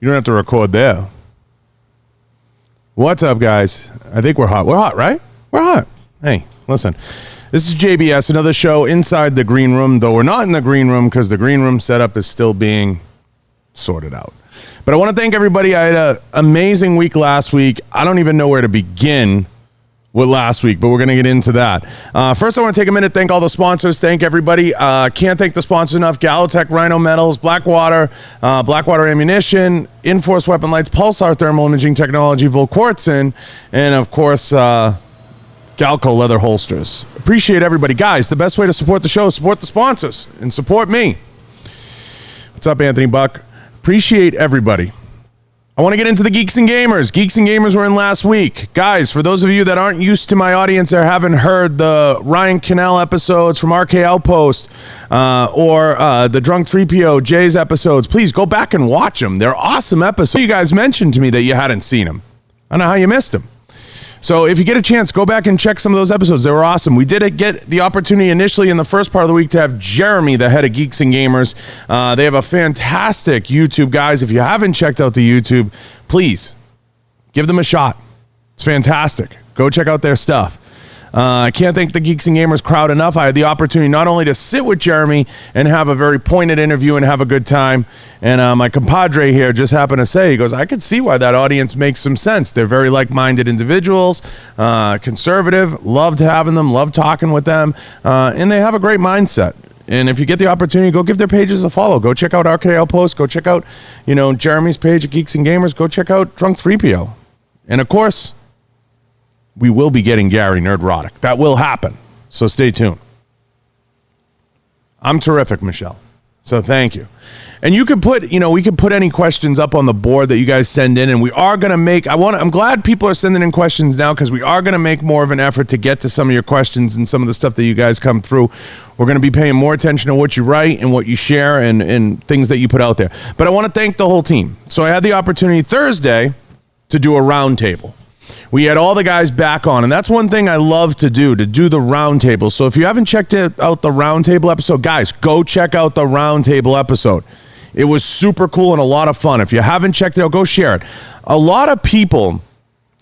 You don't have to record there. What's up, guys? I think we're hot. We're hot, right? We're hot. Hey, listen. This is JBS, another show inside the green room, though we're not in the green room because the green room setup is still being sorted out. But I want to thank everybody. I had an amazing week last week. I don't even know where to begin with last week, but we're going to get into that. First, I want to take a minute to thank all the sponsors. Thank everybody. Can't thank the sponsors enough. Galotech, Rhino Metals, Blackwater Ammunition, Inforce Weapon Lights, Pulsar Thermal Imaging Technology, Volquartsen, and of course, Galco Leather Holsters. Appreciate everybody. Guys, the best way to support the show is support the sponsors and support me. What's up, Anthony Buck? Appreciate everybody. I want to get into the Geeks and Gamers. Geeks and Gamers were in last week. Guys, for those of you that aren't used to my audience or haven't heard the Ryan Cannell episodes from RK Outpost or the Drunk 3PO Jay's episodes, please go back and watch them. They're awesome episodes. You guys mentioned to me that you hadn't seen them. I don't know how you missed them. So if you get a chance, go back and check some of those episodes. They were awesome. We did get the opportunity initially in the first part of the week to have Jeremy, the head of Geeks and Gamers. They have a fantastic YouTube, guys. If you haven't checked out the YouTube, please give them a shot. It's fantastic. Go check out their stuff. I can't thank the Geeks and Gamers crowd enough. I had the opportunity not only to sit with Jeremy and have a very pointed interview and have a good time, and my compadre here just happened to say, he goes, I could see why that audience makes some sense. They're very like-minded individuals, conservative, loved having them, loved talking with them, and they have a great mindset. And if you get the opportunity, go give their pages a follow. Go check out RK Outpost. Go check out, Jeremy's page at Geeks and Gamers. Go check out Drunk 3PO. And of course, we will be getting Gary Nerdrotic. That will happen. So stay tuned. I'm terrific, Michelle. So thank you. And you could put, we could put any questions up on the board that you guys send in, and we are going to make, I'm glad people are sending in questions now because we are going to make more of an effort to get to some of your questions and some of the stuff that you guys come through. We're going to be paying more attention to what you write and what you share and things that you put out there. But I want to thank the whole team. So I had the opportunity Thursday to do a roundtable. We had all the guys back on, and that's one thing I love to do the roundtable. So if you haven't checked out the roundtable episode, guys, go check out the roundtable episode. It was super cool and a lot of fun. If you haven't checked it out, go share it. A lot of people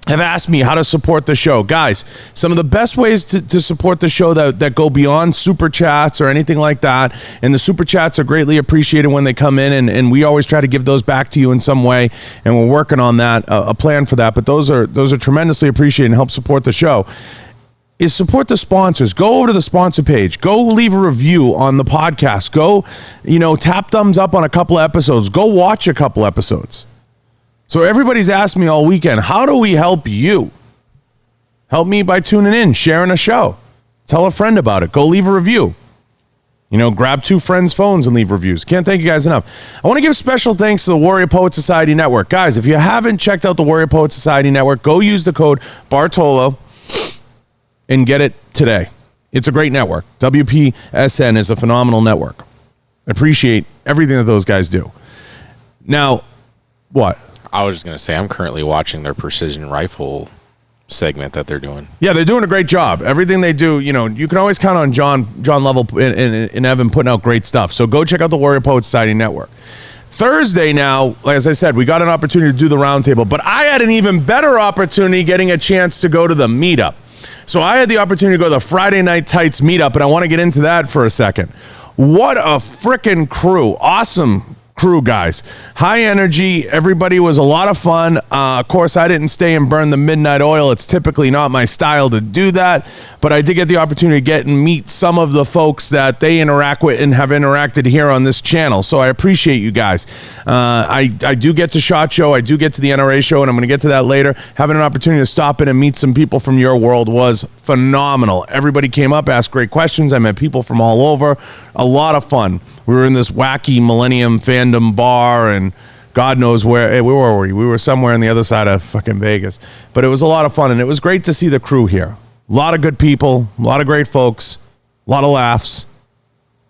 have asked me how to support the show. Guys, some of the best ways to support the show that go beyond super chats or anything like that, and the super chats are greatly appreciated when they come in, and we always try to give those back to you in some way, and we're working on that, a plan for that, but those are tremendously appreciated and help support the show, is support the sponsors. Go over to the sponsor page. Go leave a review on the podcast. Go, tap thumbs up on a couple of episodes. Go watch a couple episodes. So everybody's asked me all weekend, how do we help you? Help me by tuning in, sharing a show. Tell a friend about it. Go leave a review. Grab two friends' phones and leave reviews. Can't thank you guys enough. I want to give special thanks to the Warrior Poet Society Network. Guys, if you haven't checked out the Warrior Poet Society Network, go use the code Bartolo and get it today. It's a great network. WPSN is a phenomenal network. I appreciate everything that those guys do. Now, what? I was just going to say, I'm currently watching their precision rifle segment that they're doing. Yeah, they're doing a great job. Everything they do, you can always count on John Level and Evan putting out great stuff. So go check out the Warrior Poet Society Network. Thursday now, like as I said, we got an opportunity to do the roundtable, but I had an even better opportunity getting a chance to go to the meetup. So I had the opportunity to go to the Friday Night Tights meetup, and I want to get into that for a second. What a frickin' crew. Awesome crew, guys. High energy. Everybody was a lot of fun. Of course, I didn't stay and burn the midnight oil. It's typically not my style to do that, but I did get the opportunity to get and meet some of the folks that they interact with and have interacted here on this channel. So I appreciate you guys. I do get to SHOT Show. I do get to the NRA show, and I'm going to get to that later. Having an opportunity to stop in and meet some people from your world was phenomenal. Everybody came up, asked great questions. I met people from all over. A lot of fun. We were in this wacky Millennium Fandom bar, and God knows where. Hey, where were we? We were somewhere on the other side of fucking Vegas. But it was a lot of fun, and it was great to see the crew here. A lot of good people, a lot of great folks, a lot of laughs,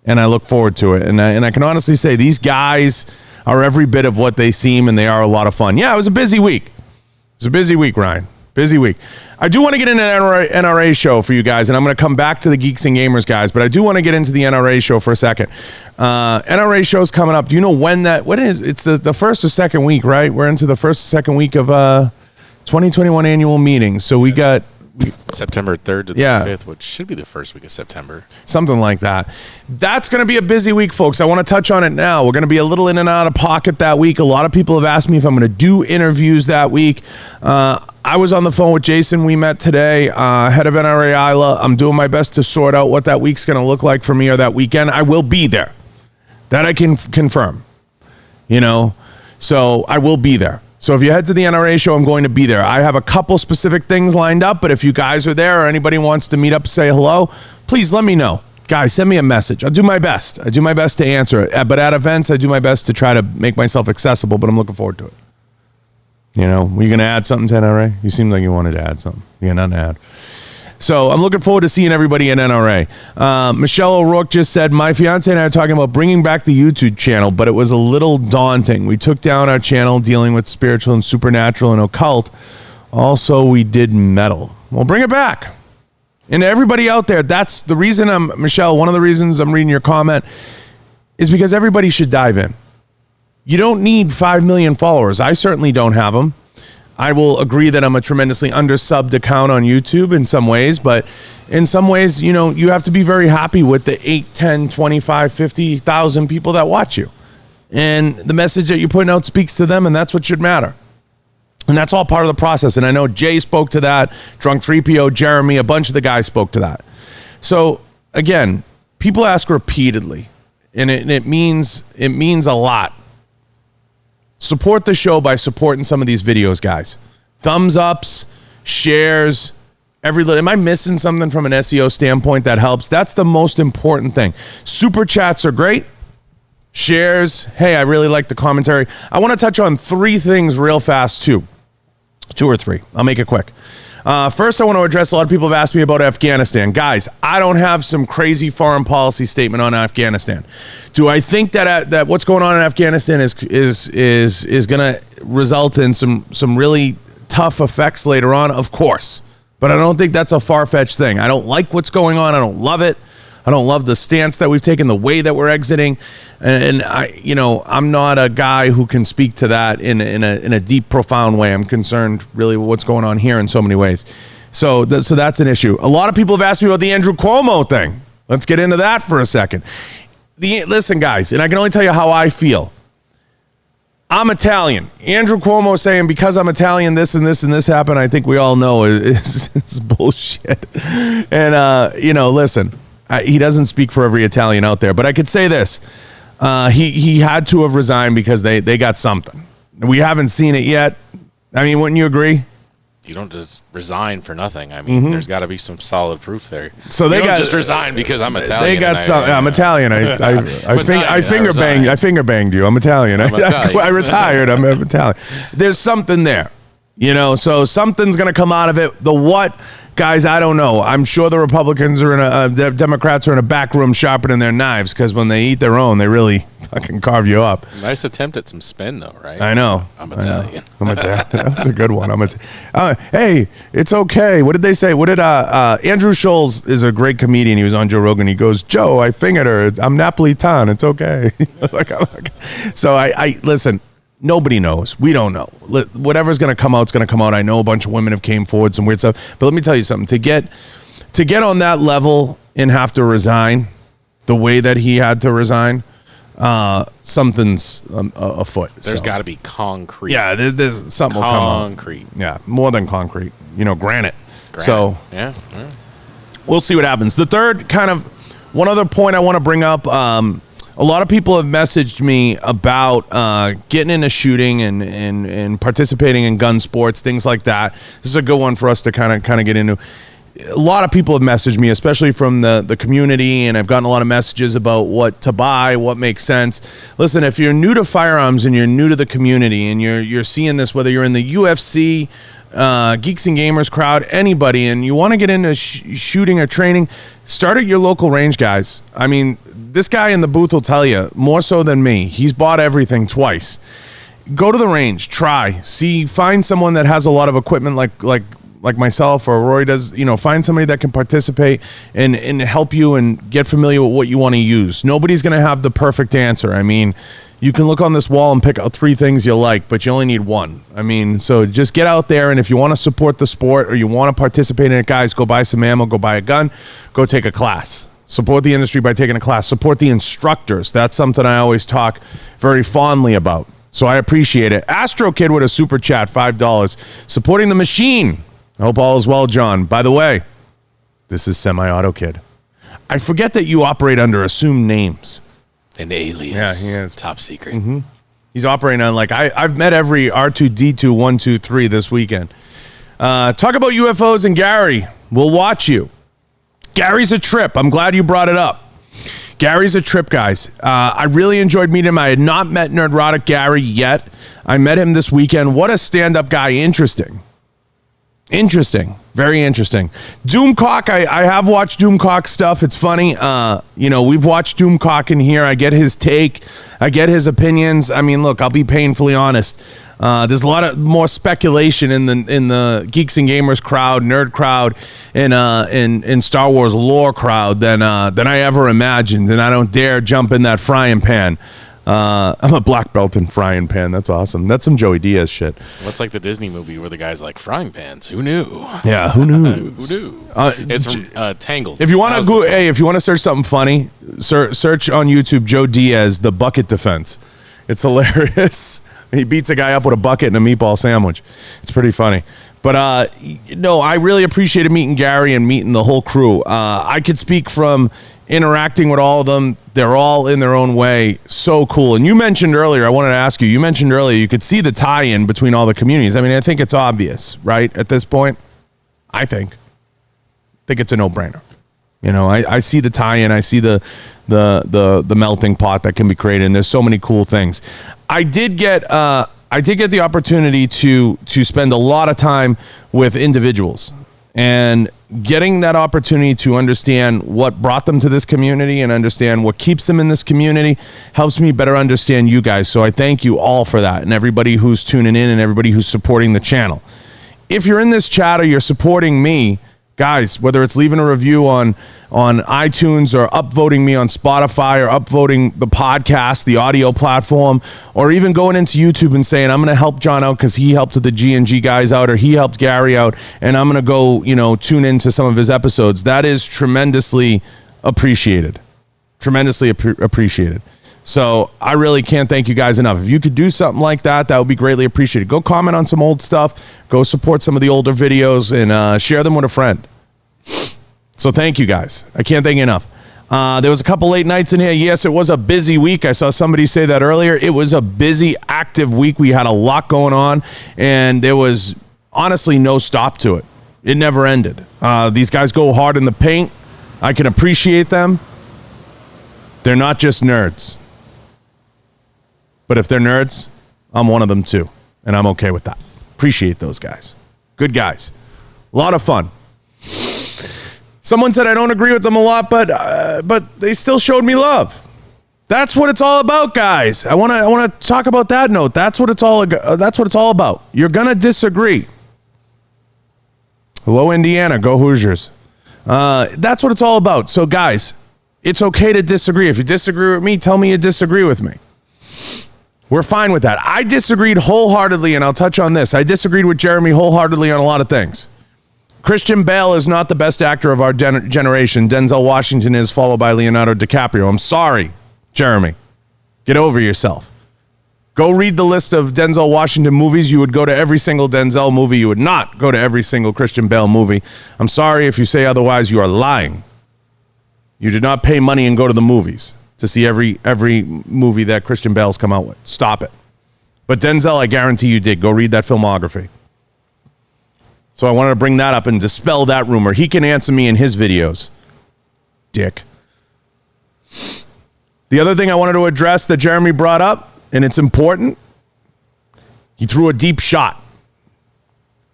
and I look forward to it. And I can honestly say these guys are every bit of what they seem, and they are a lot of fun. Yeah, it was a busy week. It was a busy week, Ryan. Busy week. I do want to get into an NRA show for you guys, and I'm going to come back to the Geeks and Gamers guys, but I do want to get into the NRA show for a second. NRA show's coming up. Do you know when is? It's the first or second week, right? We're into the first or second week of 2021 annual meeting. So we got September 3rd to the 5th, which should be the first week of September. Something like that. That's going to be a busy week, folks. I want to touch on it now. We're going to be a little in and out of pocket that week. A lot of people have asked me if I'm going to do interviews that week. I was on the phone with Jason. We met today, head of NRA Isla. I'm doing my best to sort out what that week's going to look like for me or that weekend. I will be there. That I can confirm. So I will be there. So if you head to the NRA show, I'm going to be there. I have a couple specific things lined up, but if you guys are there or anybody wants to meet up, say hello, please let me know. Guys, send me a message. I'll do my best. I do my best to answer it. But at events, I do my best to try to make myself accessible, but I'm looking forward to it. Were you going to add something to NRA? You seemed like you wanted to add something. You got nothing to add. So I'm looking forward to seeing everybody in NRA. Michelle O'Rourke just said, my fiance and I are talking about bringing back the YouTube channel, but it was a little daunting. We took down our channel dealing with spiritual and supernatural and occult. Also, we did metal. Well, bring it back. And everybody out there, that's the reason Michelle, one of the reasons I'm reading your comment is because everybody should dive in. You don't need 5 million followers. I certainly don't have them. I will agree that I'm a tremendously undersubbed account on YouTube in some ways, but in some ways, you have to be very happy with the 8, 10, 25, 50,000 people that watch you. And the message that you're putting out speaks to them, and that's what should matter. And that's all part of the process. And I know Jay spoke to that, Drunk 3PO, Jeremy, a bunch of the guys spoke to that. So again, people ask repeatedly, and it means a lot. Support the show by supporting some of these videos, guys. Thumbs ups, shares, am I missing something from an SEO standpoint that helps? That's the most important thing. Super chats are great. Shares, hey, I really like the commentary. I want to touch on 3 things real fast, too. 2 or 3. I'll make it quick. First, I want to address, a lot of people have asked me about Afghanistan. Guys, I don't have some crazy foreign policy statement on Afghanistan. Do I think that what's going on in Afghanistan is going to result in some really tough effects later on? Of course. But I don't think that's a far-fetched thing. I don't like what's going on. I don't love it. I don't love the stance that we've taken, the way that we're exiting, and I'm not a guy who can speak to that in a deep, profound way. I'm concerned really with what's going on here in so many ways. So that's an issue. A lot of people have asked me about the Andrew Cuomo thing. Let's get into that for a second. Listen, guys, and I can only tell you how I feel. I'm Italian. Andrew Cuomo saying because I'm Italian, this and this and this happened. I think we all know is bullshit. And listen. He doesn't speak for every Italian out there, but I could say this. He had to have resigned because they got something. We haven't seen it yet. I mean, wouldn't you agree? You don't just resign for nothing. I mean, there's got to be some solid proof there. So they don't just resign because I'm Italian. They got some. I'm Italian. I finger banged you. I'm Italian. I retired. I'm Italian. There's something there, So something's gonna come out of it. The what? Guys, I don't know. I'm sure the Republicans the Democrats are in a back room sharpening their knives because when they eat their own, they really fucking carve you up. Nice attempt at some spin, though, right? I know. I'm Italian. I'm Italian. That was a good one. Hey, it's okay. What did they say? Andrew Scholes is a great comedian. He was on Joe Rogan. He goes, Joe, I fingered her. I'm Napolitan. It's okay. So I listen. Nobody knows. We don't know. Whatever's going to come out, it's going to come out. I know a bunch of women have came forward, some weird stuff. But let me tell you something. To get on that level and have to resign the way that he had to resign, something's afoot. There's got to be concrete. Yeah, there's something will come out. Concrete. Yeah, more than concrete. Granite. So yeah. We'll see what happens. The third one other point I want to bring up, a lot of people have messaged me about getting into shooting and participating in gun sports, things like that. This is a good one for us to kind of get into. A lot of people have messaged me, especially from the community, and I've gotten a lot of messages about what to buy, what makes sense. Listen, if you're new to firearms and you're new to the community and you're seeing this, whether you're in the UFC, Geeks and Gamers crowd, anybody, and you want to get into shooting or training, start at your local range, guys. I mean, this guy in the booth will tell you, more so than me, he's bought everything twice. Go to the range, find someone that has a lot of equipment like like myself or Roy does, find somebody that can participate and help you and get familiar with what you want to use. Nobody's going to have the perfect answer. I mean, you can look on this wall and pick out 3 things you like, but you only need one. I mean, so just get out there, and if you want to support the sport or you want to participate in it, guys, go buy some ammo, go buy a gun, go take a class. Support the industry by taking a class. Support the instructors. That's something I always talk very fondly about. So I appreciate it. Astro Kid with a super chat, $5. Supporting the machine. I hope all is well, John. By the way, this is Semi-Auto Kid. I forget that you operate under assumed names. An alias. Yeah, he is. Top secret. Mm-hmm. He's operating on, I've met every R2-D2 1, 2, 3 this weekend. Talk about UFOs and Gary. We'll watch you. Gary's a trip. I'm glad you brought it up. Gary's a trip, guys. I really enjoyed meeting him. I had not met Nerdrotic Gary yet. I met him this weekend. What a stand-up guy. Interesting. Very interesting. Doomcock, I have watched Doomcock stuff. It's funny. We've watched Doomcock in here. I get his take. I get his opinions. I mean, look, I'll be painfully honest. There's a lot of more speculation in the Geeks and Gamers crowd, nerd crowd, and in Star Wars lore crowd than I ever imagined, and I don't dare jump in that frying pan. I'm a black belt in frying pan. That's awesome. That's some Joey Diaz shit. What's like the Disney movie where the guy's like frying pans? Who knew? Yeah, who knew? Who knew? It's from Tangled. If you want to go, if you want to search something funny, search on YouTube Joe Diaz, the bucket defense. It's hilarious. He beats a guy up with a bucket and a meatball sandwich. It's pretty funny. But, I really appreciated meeting Gary and meeting the whole crew. I could speak from interacting with all of them. They're all in their own way so cool. And you mentioned earlier, I wanted to ask you, you could see the tie-in between all the communities. I mean, I think it's obvious, right, at this point? I think it's a no-brainer. I see the tie-in. I see the melting pot that can be created, and there's so many cool things. I did get the opportunity to spend a lot of time with individuals, and getting that opportunity to understand what brought them to this community and understand what keeps them in this community helps me better understand you guys. So I thank you all for that, and everybody who's tuning in and everybody who's supporting the channel. If you're in this chat or you're supporting me, guys, whether it's leaving a review on iTunes or upvoting me on Spotify or upvoting the podcast, the audio platform, or even going into YouTube and saying, I'm going to help John out because he helped the G&G guys out or he helped Gary out, and I'm going to go, tune into some of his episodes. That is tremendously appreciated. Appreciated. So I really can't thank you guys enough. If you could do something like that, that would be greatly appreciated. Go comment on some old stuff. Go support some of the older videos and share them with a friend. So thank you guys. I can't thank you enough. There was a couple late nights in here. Yes, it was a busy week. I saw somebody say that earlier. It was a busy, active week. We had a lot going on, and there was honestly no stop to it. It never ended. These guys go hard in the paint. I can appreciate them. They're not just nerds. But if they're nerds, I'm one of them too. And I'm okay with that. Appreciate those guys. Good guys. A lot of fun. Someone said I don't agree with them a lot, but they still showed me love. That's what it's all about, guys. I want to talk about that note. That's what it's all about. You're going to disagree. Hello, Indiana. Go Hoosiers. That's what it's all about. So, guys, it's okay to disagree. If you disagree with me, tell me you disagree with me. We're fine with that. I disagreed wholeheartedly, and I'll touch on this. I disagreed with Jeremy wholeheartedly on a lot of things. Christian Bale is not the best actor of our generation. Denzel Washington is, followed by Leonardo DiCaprio. I'm sorry, Jeremy. Get over yourself. Go read the list of Denzel Washington movies. You would go to every single Denzel movie. You would not go to every single Christian Bale movie. I'm sorry if you say otherwise. You are lying. You did not pay money and go to the movies to see every movie that Christian Bale's come out with. Stop it. But Denzel, I guarantee you did. Go read that filmography. So I wanted to bring that up and dispel that rumor. He can answer me in his videos. Dick. The other thing I wanted to address that Jeremy brought up, and it's important, he threw a deep shot.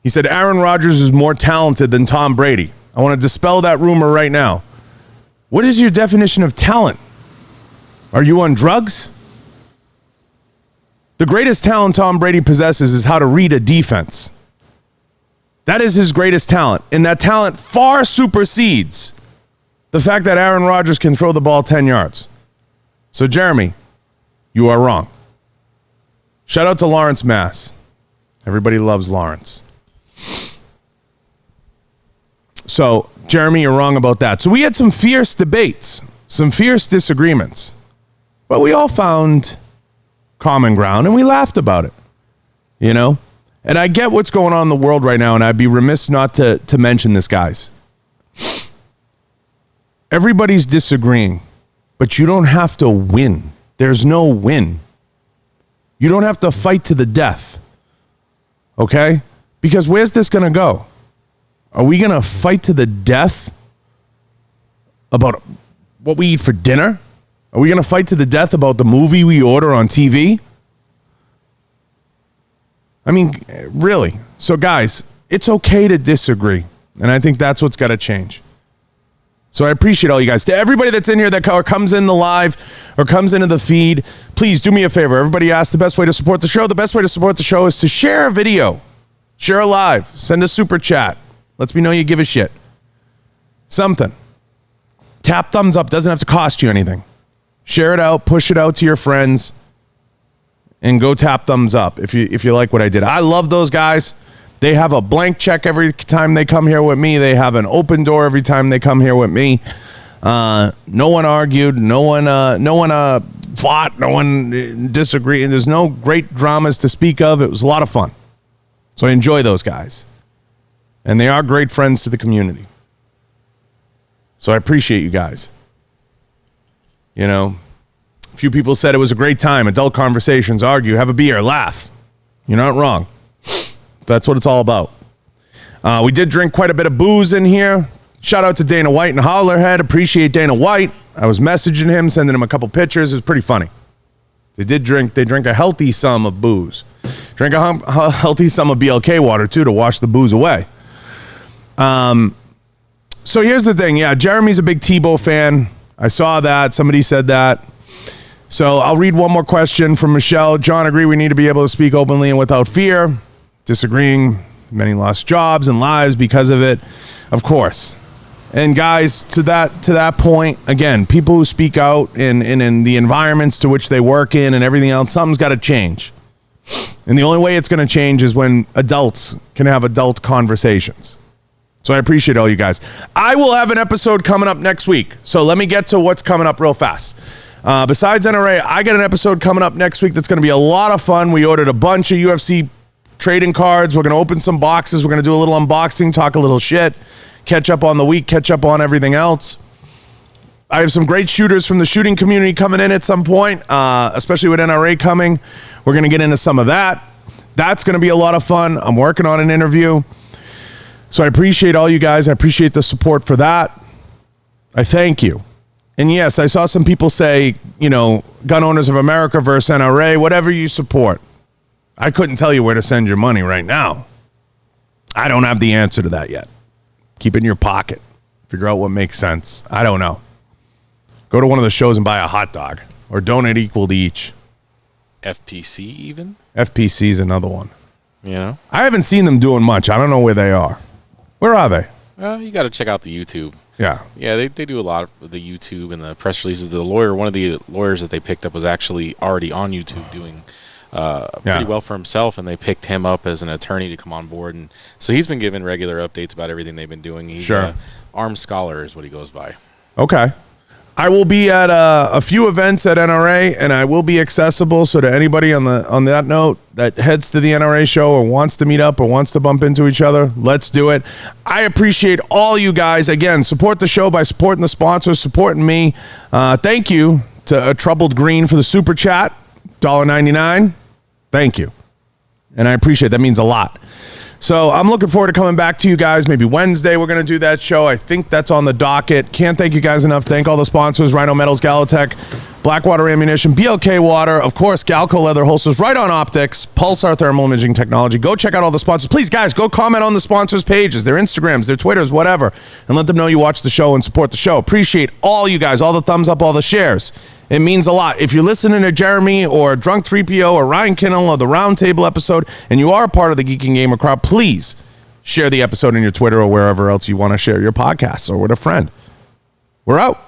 He said Aaron Rodgers is more talented than Tom Brady. I want to dispel that rumor right now. What is your definition of talent? Are you on drugs? The greatest talent Tom Brady possesses is how to read a defense. That is his greatest talent. And that talent far supersedes the fact that Aaron Rodgers can throw the ball 10 yards. So, Jeremy, you are wrong. Shout out to Lawrence, Mass. Everybody loves Lawrence. So, Jeremy, you're wrong about that. So we had some fierce debates, some fierce disagreements. But we all found common ground, and we laughed about it. You know? And I get what's going on in the world right now, and I'd be remiss not to mention this, guys. Everybody's disagreeing, but you don't have to win. There's no win. You don't have to fight to the death. Okay? Because where's this going to go? Are we going to fight to the death about what we eat for dinner? Are we going to fight to the death about the movie we order on TV? I mean, really. So, guys, it's okay to disagree. And I think that's what's got to change. So I appreciate all you guys. To everybody that's in here that comes in the live or comes into the feed, please do me a favor. Everybody asked the best way to support the show. The best way to support the show is to share a video, share a live, send a super chat. Lets me know you give a shit. Something. Tap thumbs up. Doesn't have to cost you anything. Share it out. Push it out to your friends. And go tap thumbs up if you like what I did. I love those guys. They have a blank check every time they come here with me. They have an open door every time they come here with me. No one argued. No one fought. No one disagreed. There's no great dramas to speak of. It was a lot of fun. So I enjoy those guys. And they are great friends to the community. So I appreciate you guys. You know, a few people said it was a great time. Adult conversations, argue, have a beer, laugh. You're not wrong. That's what it's all about. We did drink quite a bit of booze in here. Shout out to Dana White and Hollerhead. Appreciate Dana White. I was messaging him, sending him a couple pictures. It was pretty funny. They drank a healthy sum of booze. Drank a healthy sum of BLK water, too, to wash the booze away. So here's the thing. Yeah, Jeremy's a big Tebow fan. I saw that. Somebody said that. So I'll read one more question from Michelle. John, agree we need to be able to speak openly and without fear. Disagreeing. Many lost jobs and lives because of it. Of course. And guys, to that point, again, people who speak out in the environments to which they work in and everything else, something's got to change. And the only way it's going to change is when adults can have adult conversations. So I appreciate all you guys. I will have an episode coming up next week. So let me get to what's coming up real fast. Besides NRA, I got an episode coming up next week that's going to be a lot of fun. We ordered a bunch of UFC trading cards. We're going to open some boxes. We're going to do a little unboxing, talk a little shit, catch up on the week, catch up on everything else. I have some great shooters from the shooting community coming in at some point, especially with NRA coming. We're going to get into some of that. That's going to be a lot of fun. I'm working on an interview. So I appreciate all you guys. I appreciate the support for that. I thank you. And yes, I saw some people say, you know, Gun Owners of America versus NRA, whatever you support. I couldn't tell you where to send your money right now. I don't have the answer to that yet. Keep it in your pocket. Figure out what makes sense. I don't know. Go to one of the shows and buy a hot dog or donate equal to each. FPC even? FPC is another one. You know? I haven't seen them doing much. I don't know where they are. Where are they? You got to check out the YouTube. Yeah. Yeah, they do a lot of the YouTube and the press releases. One of the lawyers that they picked up was actually already on YouTube doing pretty well for himself, and they picked him up as an attorney to come on board. And so he's been giving regular updates about everything they've been doing. He's armed scholar is what he goes by. Okay. I will be at a few events at NRA, and I will be accessible. So to anybody on that note that heads to the NRA show or wants to meet up or wants to bump into each other, let's do it. I appreciate all you guys. Again, support the show by supporting the sponsors, supporting me. Thank you to A Troubled Green for the super chat, $1.99. Thank you, and I appreciate it. That means a lot. So I'm looking forward to coming back to you guys. Maybe Wednesday we're going to do that show. I think that's on the docket. Can't thank you guys enough. Thank all the sponsors, Rhino Metals, Galotech, Blackwater Ammunition, BLK Water, of course, Galco Leather Holsters, Right On Optics, Pulsar Thermal Imaging Technology. Go check out all the sponsors. Please, guys, go comment on the sponsors' pages, their Instagrams, their Twitters, whatever, and let them know you watch the show and support the show. Appreciate all you guys, all the thumbs up, all the shares. It means a lot. If you're listening to Jeremy or Drunk 3PO or Ryan Kinnell or the Roundtable episode, and you are a part of the Geek and Gamer crowd, please Share the episode on your Twitter or wherever else you want to share your podcasts or with a friend. We're out.